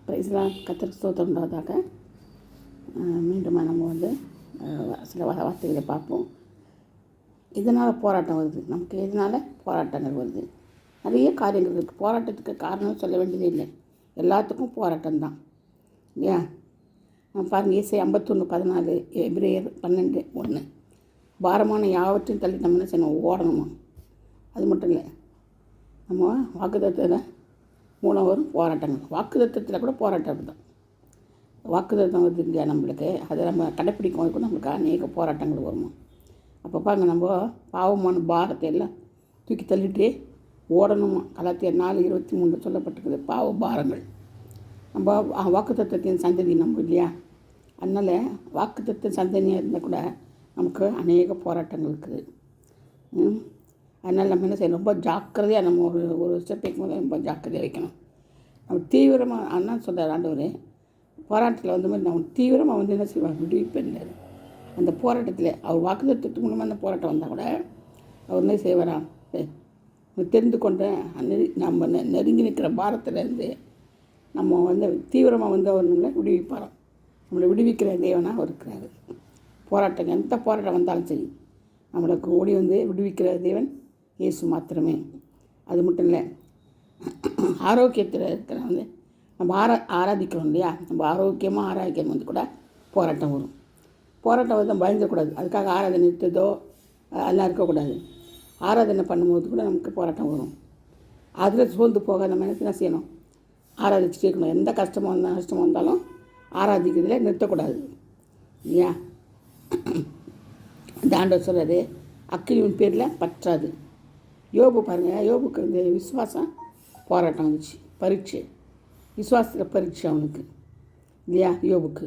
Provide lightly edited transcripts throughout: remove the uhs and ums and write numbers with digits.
பிரைஸ்லாம் கர்த்தருக்கு ஸ்தோத்திரம்ன்றதாக மீண்டும் நம்ம சில வார்த்தைகளை பார்ப்போம். இதனால் போராட்டம் வருது, நமக்கு எதனால் போராட்டங்கள் வருது? நிறைய காரியங்கள் இருக்குது. போராட்டத்துக்கு காரணம் சொல்ல வேண்டியதே இல்லை, எல்லாத்துக்கும் போராட்டம் தான் இல்லையா? பாருங்கள், ஏசாயா 51:14, எபிரேயர் 12:1, பாரமான யாவற்றையும் தள்ளி நம்ம என்ன செய்யணும்? ஓடணுமா? அது மட்டும் இல்லை, நம்ம வாக்குத்தத்தத்தில் மூலம் வரும் போராட்டங்கள். வாக்குத்தத்தத்தில் கூட போராட்டம் தான். வாக்குத்தத்தம் வருது இல்லையா நம்மளுக்கு, அதை நம்ம கடைப்பிடிக்கும் போது கூட நம்மளுக்கு அநேக போராட்டங்கள் வருமா. அப்போ பாருங்க, நம்ம பாவமான பாரத்தை எல்லாம் தூக்கி தள்ளிட்டு ஓடணுமா. கலாத்தியர் 4:23 சொல்லப்பட்டிருக்குது, பாவ பாரங்கள். நம்ம வாக்குத்தத்தத்தின் சந்ததி நம்ம இல்லையா, அதனால் வாக்குத்தத்தின் சந்ததியாக இருந்தால் கூட நமக்கு அநேக போராட்டங்கள் இருக்குது. அதனால் நம்ம என்ன செய்யணும்? ரொம்ப ஜாக்கிரதையாக நம்ம ஒரு ஸ்டெப் வைக்கும்போது ரொம்ப ஜாக்கிரதையாக வைக்கணும். நம்ம தீவிரமாக அண்ணா சொல்கிறார் ஆண்டவர், போராட்டத்தில் மாதிரி நம்ம தீவிரமாக என்ன செய்வார்? விடுவிப்பார். அந்த போராட்டத்தில் அவர் வாக்குத்தத்துக்கு மூலமாக அந்த போராட்டம் வந்தால் கூட அவர் என்ன செய்வாரா? தெரிந்து கொண்ட நம்ம நெருங்கி நிற்கிற பாரத்திலேருந்து நம்ம தீவிரமாக அவர் நம்மளை விடுவிப்பாராம். நம்மளை விடுவிக்கிற தேவனாக அவர் இருக்கிறார். போராட்டம் எந்த போராட்டம் வந்தாலும் சரி, நம்மளுக்கு ஓடி விடுவிக்கிற தேவன் இயேசு மாத்திரமே. அது மட்டும் இல்லை, ஆரோக்கியத்தில் இருக்கிற நம்ம ஆராதிக்கிறோம் இல்லையா, நம்ம ஆரோக்கியமாக ஆராதிக்கும் கூட போராட்டம் வரும். போராட்டம் பயந்துக்கூடாது, அதுக்காக ஆராதனை நிறுத்ததோ அதெல்லாம் இருக்கக்கூடாது. ஆராதனை பண்ணும்போது கூட நமக்கு போராட்டம் வரும். அதில் சோர்ந்து போக நம்ம என்ன செய்யணும்? ஆராதிச்சுட்டே இருக்கணும். எந்த கஷ்டமாக வந்தாலும் ஆராதிக்கிறதுல நிறுத்தக்கூடாது இல்லையா? இந்த ஆண்டவர் சொல்கிறாரு, அக்கினியின் பேரில் பற்றாது. யோபு பாருங்கள், யோபுக்கு இந்த விசுவாசம் போராட்டம் வந்துச்சு, பரீட்சை, விசுவாசத்தில் பரீட்சை அவனுக்கு இல்லையா, யோபுக்கு.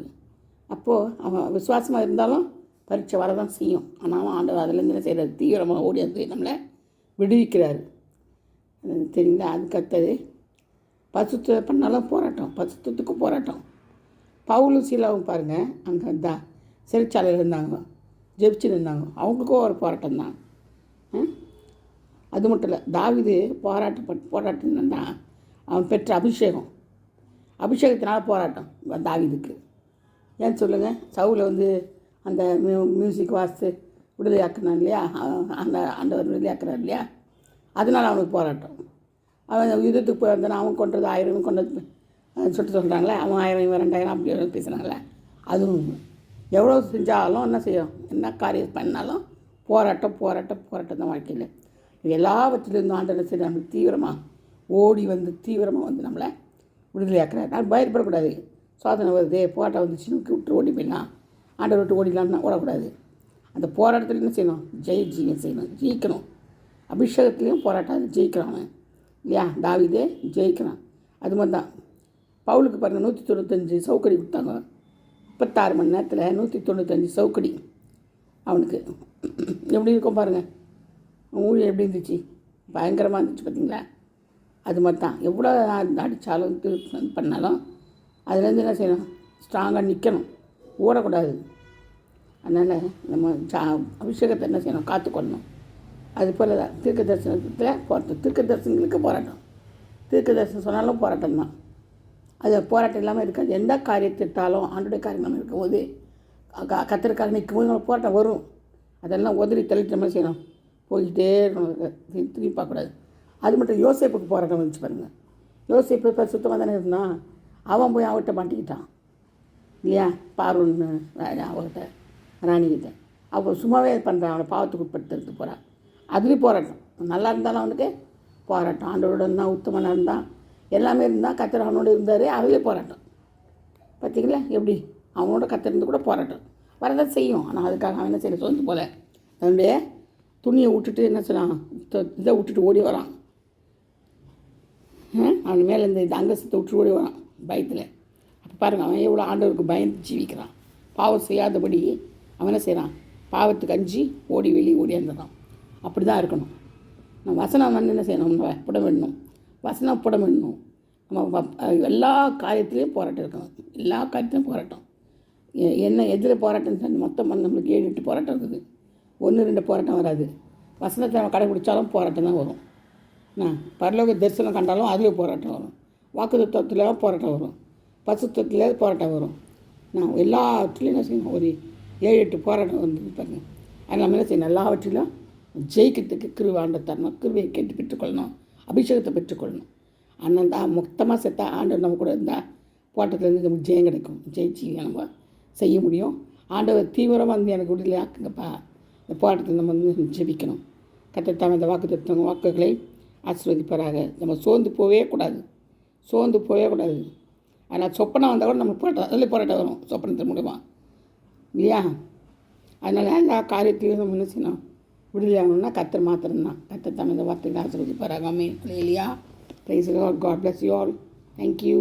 அப்போது அவன் விசுவாசமாக இருந்தாலும் பரீட்சை வரதான் செய்யும். ஆனாலும் ஆண்டவர் அதுலேருந்து என்ன செய்கிறார்? தீவிரமாக ஓடி நம்மளை விடுவிக்கிறார். தெரியுங்களா? அதுக்கடுத்தது பசுத்த பண்ணாலும் போராட்டம், பசுத்தத்துக்கும் போராட்டம். பவுலும் சீலாவும் பாருங்கள், அங்கே சிறைச்சாலையில் இருந்தாங்க, ஜெபிச்சு இருந்தாங்க, அவங்களுக்கும் ஒரு போராட்டம் தான். அது மட்டும் இல்லை, தாவீது போராட்டம்னா அவன் பெற்ற அபிஷேகத்தினால போராட்டம் தாவீதுக்கு. ஏன்னு சொல்லுங்கள்? சவுலை அந்த மியூசிக் வாசித்து விடுதலையாக்குனான் இல்லையா, ஆண்டவர் விடுதலையாக்குறார் இல்லையா, அதனால் அவனுக்கு போராட்டம். அவன் யுத்தத்துக்கு போயிருந்தானே, அவன் கொண்டது 1000 கொண்டது சுட்டு சொல்கிறாங்களே, அவன் 1000 இவன் 2000 அப்படி பேசுகிறாங்களே, அதுவும் எவ்வளோ செஞ்சாலும் என்ன செய்யும்? என்ன காரியம் பண்ணாலும் போராட்டம் தான் வாழ்க்கையில். எல்லாவற்றிலிருந்தும் ஆண்டவர் சரி நம்ம தீவிரமாக ஓடி தீவிரமாக நம்மளை விடுதலையாக்குறாரு. நான் பயப்படக்கூடாது. சோதனை வருது, போராட்டம் வந்துச்சுன்னு விட்டு ஓடி போயிடலாம், ஆண்டவர் விட்டு ஓடிடலாம்னா ஓடக்கூடாது. அந்த போராட்டத்தில் என்ன செய்யணும்? ஜெயிக்கணும். அபிஷேகத்துலேயும் போராட்டம் ஜெயிக்கிறான் இல்லையா? தாவீதே ஜெயிக்கிறான். அது மாதிரி தான் பவுலுக்கு பாருங்கள், 195 சவுக்கடி கொடுத்தாங்க. 36 மணி நேரத்தில் 195 சவுக்கடி அவனுக்கு. எப்படி இருக்கும் பாருங்கள், ஊழியம் எப்படி இருந்துச்சு? பயங்கரமாக இருந்துச்சு பார்த்தீங்களா? அது மாதிரி தான் எவ்வளோ அடித்தாலும் பண்ணாலும் அதுலேருந்து என்ன செய்யணும்? ஸ்ட்ராங்காக நிற்கணும், ஓடக்கூடாது. அதனால் நம்ம அபிஷேகத்தை என்ன செய்யணும்? காத்துக்கொள்ளணும். அது போல் தான் தீர்க்க தரிசனத்தில் தீர்க்க தரிசனங்களுக்கு போராட்டம். தீர்க்க தரிசனம் சொன்னாலும் போராட்டம் தான். அது போராட்டம் இல்லாமல் இருக்காது. எந்த காரியத்திட்டாலும் ஆண்டுடைய காரியம் நம்ம இருக்கும்போது கத்திரக்காரன் நிற்கும்போது நம்ம போராட்டம் வரும். அதெல்லாம் உதறி தள்ளிட்டு நம்ம செய்யணும், போய்கிட்டே திரும்பி பார்க்கக்கூடாது. அது மட்டும் யோசேப்புக்கு போராட்டம் வந்துச்சு பாருங்கள். யோசேப்பு இப்போ சுத்தமாக தானே இருந்தான், அவன் போய் அவர்கிட்ட மாட்டிக்கிட்டான் இல்லையா, பார்வோன் அவர்கிட்ட ராணிக்கிட்ட. அப்போ சும்மாவே பண்ணுறான், அவனை பாவத்துக்கு உட்படுத்துறதுக்கு போகிறான். அதுலேயும் போராட்டம். நல்லா இருந்தாலும் அவனுக்கு போராட்டம். ஆண்டவரோட இருந்தான், உத்தமனாக இருந்தான், எல்லாமே இருந்தால், கத்தர் அவனோட இருந்தார், அதுலேயே போராட்டம். பார்த்திங்களா எப்படி? அவனோட கத்திருந்து கூட போராட்டம் வரதான் செய்யும். ஆனால் அதுக்காக அவன் என்ன செய்ய சொந்து போல தன்னுடைய துணியை விட்டுட்டு என்ன செய்யலாம், இதை விட்டுட்டு ஓடி வரான். அவன் மேலே இந்த அங்கசத்தை விட்டு ஓடி வரான் பயத்தில். அப்போ பாருங்கள், அவன் எவ்வளோ ஆண்டவருக்கு பயந்து ஜீவிக்கிறான். பாவம் செய்யாதபடி அவன் என்ன செய்கிறான்? பாவத்துக்கு அஞ்சு வெளியே ஓடியாந்துடுறான். அப்படி தான் இருக்கணும். நம்ம வசனம் என்ன செய்யணும்? நம்ம புடம் விடணும், வசனம் புடம் விடணும். நம்ம எல்லா காரியத்துலேயும் போராட்டம் இருக்கணும். எல்லா காரியத்திலையும் போராட்டம். என்ன எதில் போராட்டம்? மொத்தம் நம்மளுக்கு 7-8 போராட்டம் இருக்குது. 1-2 போராட்டம் வராது. வசனத்தை நம்ம கடைபிடிச்சாலும் போராட்டம் தான் வரும். பரலோக தரிசனம் கண்டாலும் அதுலேயும் போராட்டம் வரும். வாக்குத்தத்தத்தில் போராட்டம் வரும். பசுத்தத்தில் போராட்டம் வரும். நான் எல்லாத்துலேயும் என்ன செய்யணும், ஒரு 7-8 போராட்டம் வந்து பாருங்கள். அது நம்ம என்ன செய்யணும், எல்லாவற்றிலும் ஜெயிக்கிறதுக்கு கிருவாண்ட தரணும், கிருவையை கேட்டு பெற்றுக்கொள்ளணும், அபிஷேகத்தை பெற்றுக்கொள்ளணும். அண்ணன் தான் மொத்தமாக செத்தா ஆண்டவர் நம்ம கூட இருந்தால் போராட்டத்துலேருந்து நமக்கு ஜெயம் கிடைக்கும். ஜெயிச்சு நம்ம செய்ய முடியும். ஆண்டவர் தீவிரமாக வந்து எனக்கு விடுதலை ஆக்குங்கப்பா. இந்த போராட்டத்தில் நம்ம வந்து ஜெபிக்கணும். கர்த்தர் இந்த வாக்குகளை ஆசீர்வதிப்பாராக. நம்ம சோர்ந்து போகவே கூடாது. ஆனால் சொப்பனம் வந்தால் கூட நம்ம போராட்டம் வரும் சொப்பனத்தின் மூலமாக இல்லையா? அதனால் எல்லா காரியத்திலையும் நம்ம என்ன செய்யணும், விடுதலை ஆகணும்னா கர்த்தர் மாத்திரம்தான். கர்த்தர் இந்த வார்த்தைகளை ஆசீர்வதிப்பாராக. ஆமென். ஹல்லேலூயா. Praise the Lord. God bless you all. Thank you.